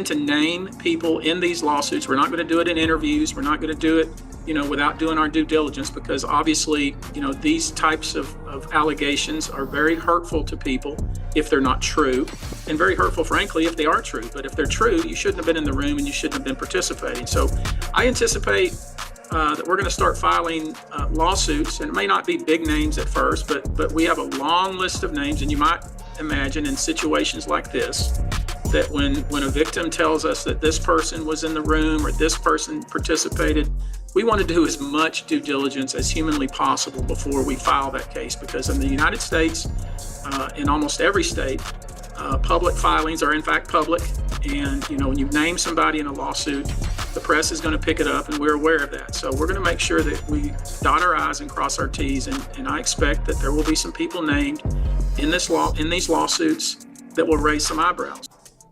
to name people in these lawsuits. We're not going to do it in interviews. We're not going to do it, without doing our due diligence, because obviously, these types of allegations are very hurtful to people if they're not true, and very hurtful, frankly, if they are true. But if they're true, you shouldn't have been in the room and you shouldn't have been participating. So I anticipate that we're going to start filing lawsuits, and it may not be big names at first, but we have a long list of names, and you might imagine in situations like this, that when a victim tells us that this person was in the room or this person participated, we want to do as much due diligence as humanly possible before we file that case, because in the United States, in almost every state, public filings are in fact public, and when you name somebody in a lawsuit, the press is going to pick it up, and we're aware of that. So we're going to make sure that we dot our I's and cross our T's, and I expect that there will be some people named in these lawsuits that will raise some eyebrows.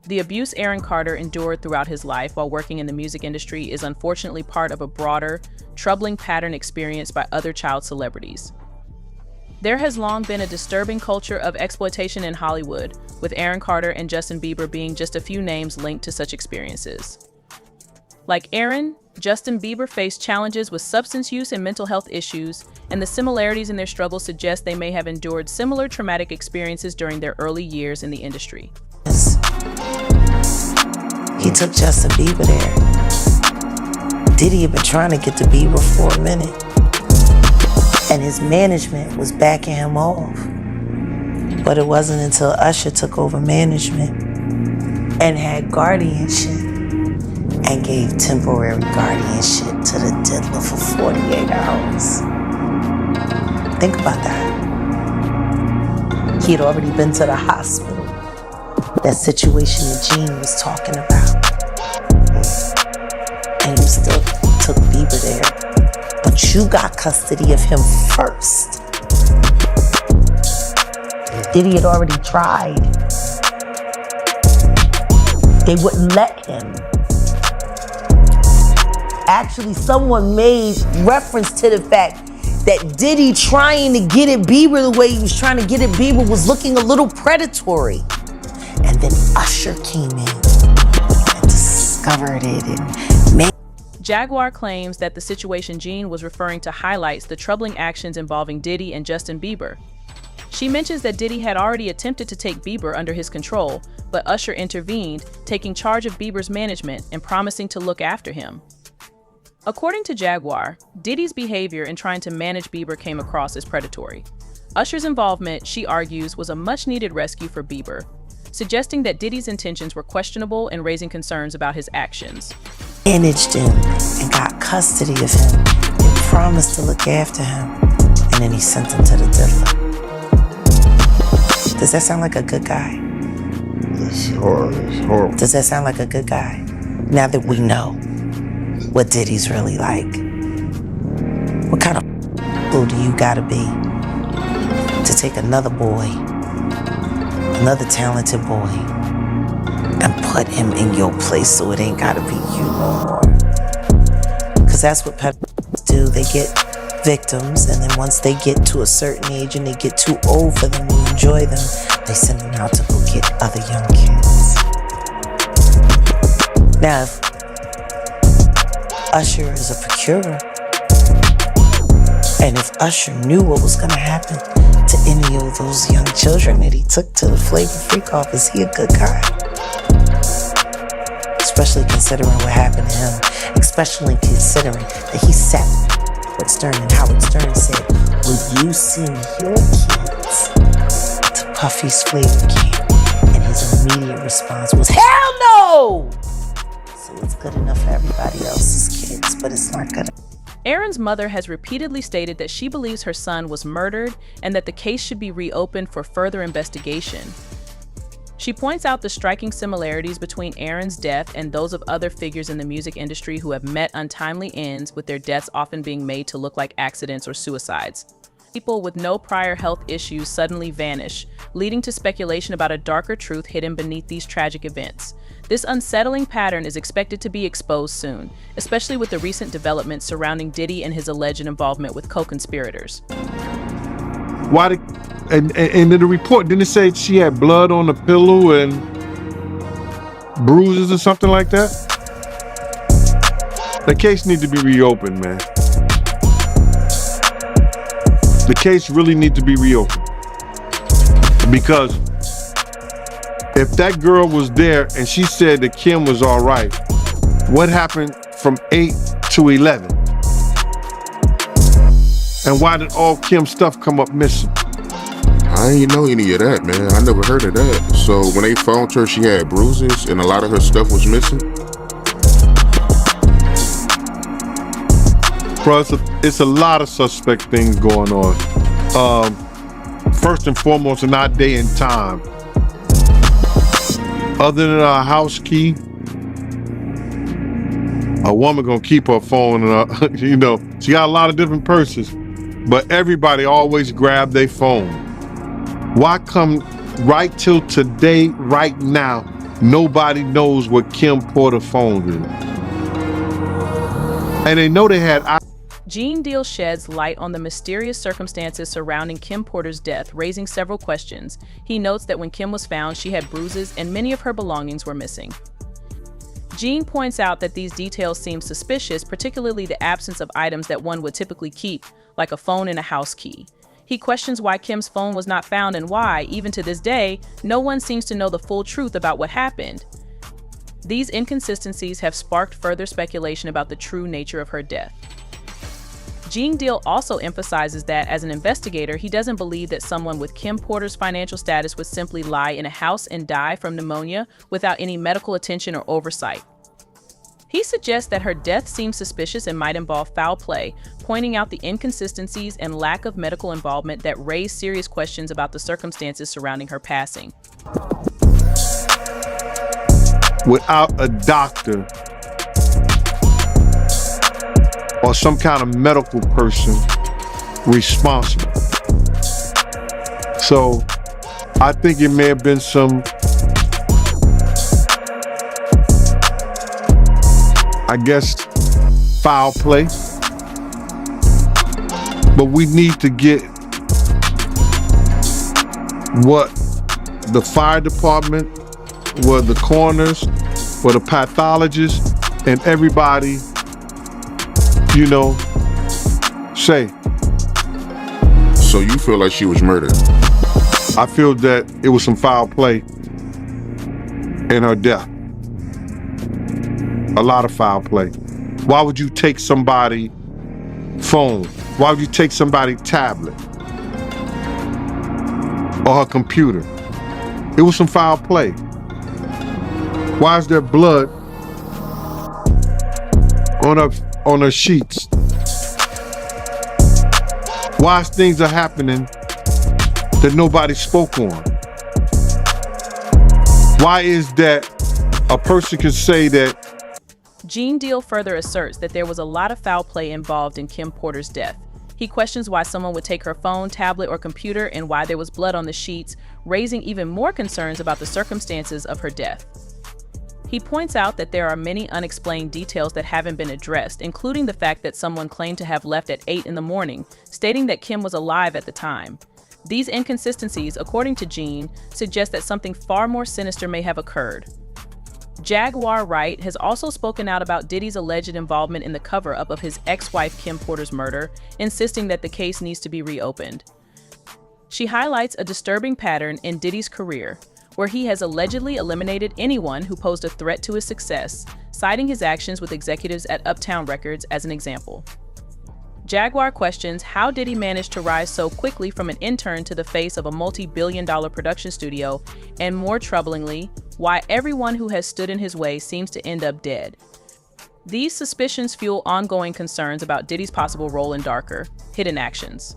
The abuse Aaron Carter endured throughout his life while working in the music industry is unfortunately part of a broader, troubling pattern experienced by other child celebrities. There has long been a disturbing culture of exploitation in Hollywood, with Aaron Carter and Justin Bieber being just a few names linked to such experiences. Like Aaron, Justin Bieber faced challenges with substance use and mental health issues, and the similarities in their struggles suggest they may have endured similar traumatic experiences during their early years in the industry. He took Justin Bieber there. Diddy had been trying to get to Bieber for a minute, and his management was backing him off. But it wasn't until Usher took over management and had guardianship and gave temporary guardianship to the diddler for 48 hours. Think about that. He had already been to the hospital. That situation that Gene was talking about. And you still took Bieber there. But you got custody of him first. Diddy had already tried. They wouldn't let him. Actually, someone made reference to the fact that Diddy trying to get at Bieber the way he was trying to get at Bieber was looking a little predatory. And then Usher came in and discovered it and made. Jaguar claims that the situation Gene was referring to highlights the troubling actions involving Diddy and Justin Bieber. She mentions that Diddy had already attempted to take Bieber under his control, but Usher intervened, taking charge of Bieber's management and promising to look after him. According to Jaguar, Diddy's behavior in trying to manage Bieber came across as predatory. Usher's involvement, she argues, was a much-needed rescue for Bieber, suggesting that Diddy's intentions were questionable and raising concerns about his actions. Managed him and got custody of him and promised to look after him, and then he sent him to the diddler. Does that sound like a good guy? It's horrible. Does that sound like a good guy? Now that we know what Diddy's really like, what kind of fool do you gotta be to take another boy, another talented boy, and put him in your place so it ain't gotta be you no more? Because that's what pedophiles do. They get victims, and then once they get to a certain age and they get too old for them to enjoy them, they send them out to go get other young kids. Now, if Usher is a procurer, and if Usher knew what was gonna happen to any of those young children that he took to the Flavor Freak office, he a good guy. Especially considering what happened to him, especially considering that he sat Howard Stern, and Howard Stern said, "Would you send your kids to Puffy's Flavor Camp?" And his immediate response was, "Hell no!" So it's good enough for everybody else's kids, but it's not good. Aaron's mother has repeatedly stated that she believes her son was murdered and that the case should be reopened for further investigation. She points out the striking similarities between Aaron's death and those of other figures in the music industry who have met untimely ends, with their deaths often being made to look like accidents or suicides. People with no prior health issues suddenly vanish, leading to speculation about a darker truth hidden beneath these tragic events. This unsettling pattern is expected to be exposed soon, especially with the recent developments surrounding Diddy and his alleged involvement with co-conspirators. And in the report, didn't it say she had blood on the pillow? And bruises or something like that. The case needs to be reopened, man. The case really needs to be reopened. Because if that girl was there and she said that Kim was all right, what happened from 8 to 11? And why did all Kim's stuff come up missing? I ain't know any of that, man. I never heard of that. So when they found her, she had bruises and a lot of her stuff was missing? Bro, it's a lot of suspect things going on. First and foremost, in our day and time, other than a house key, a woman gonna keep her phone, you know, she got a lot of different purses, but everybody always grab their phone. Why come right till today, right now, nobody knows what Kim Porter's phone is? And they know they had. Gene Deal sheds light on the mysterious circumstances surrounding Kim Porter's death, raising several questions. He notes that when Kim was found, she had bruises and many of her belongings were missing. Gene points out that these details seem suspicious, particularly the absence of items that one would typically keep, like a phone and a house key. He questions why Kim's phone was not found and why, even to this day, no one seems to know the full truth about what happened. These inconsistencies have sparked further speculation about the true nature of her death. Gene Deal also emphasizes that, as an investigator, he doesn't believe that someone with Kim Porter's financial status would simply lie in a house and die from pneumonia without any medical attention or oversight. He suggests that her death seems suspicious and might involve foul play, pointing out the inconsistencies and lack of medical involvement that raise serious questions about the circumstances surrounding her passing. Without a doctor or some kind of medical person responsible. So I think it may have been some, I guess, foul play. But we need to get what the fire department, what the coroners, what the pathologists, and everybody, you know, say. So you feel like she was murdered? I feel that it was some foul play in her death. A lot of foul play. Why would you take somebody's phone? Why would you take somebody's tablet or her computer? It was some foul play. Why is there blood on her sheets? Why is things are happening that nobody spoke on? Why is that a person can say that? Gene Deal further asserts that there was a lot of foul play involved in Kim Porter's death. He questions why someone would take her phone, tablet, or computer and why there was blood on the sheets, raising even more concerns about the circumstances of her death. He points out that there are many unexplained details that haven't been addressed, including the fact that someone claimed to have left at 8 in the morning, stating that Kim was alive at the time. These inconsistencies, according to Gene, suggest that something far more sinister may have occurred. Jaguar Wright has also spoken out about Diddy's alleged involvement in the cover-up of his ex-wife Kim Porter's murder, insisting that the case needs to be reopened. She highlights a disturbing pattern in Diddy's career, where he has allegedly eliminated anyone who posed a threat to his success, citing his actions with executives at Uptown Records as an example. Jaguar questions how Diddy managed to rise so quickly from an intern to the face of a multi-billion-dollar production studio, and more troublingly, why everyone who has stood in his way seems to end up dead. These suspicions fuel ongoing concerns about Diddy's possible role in darker, hidden actions.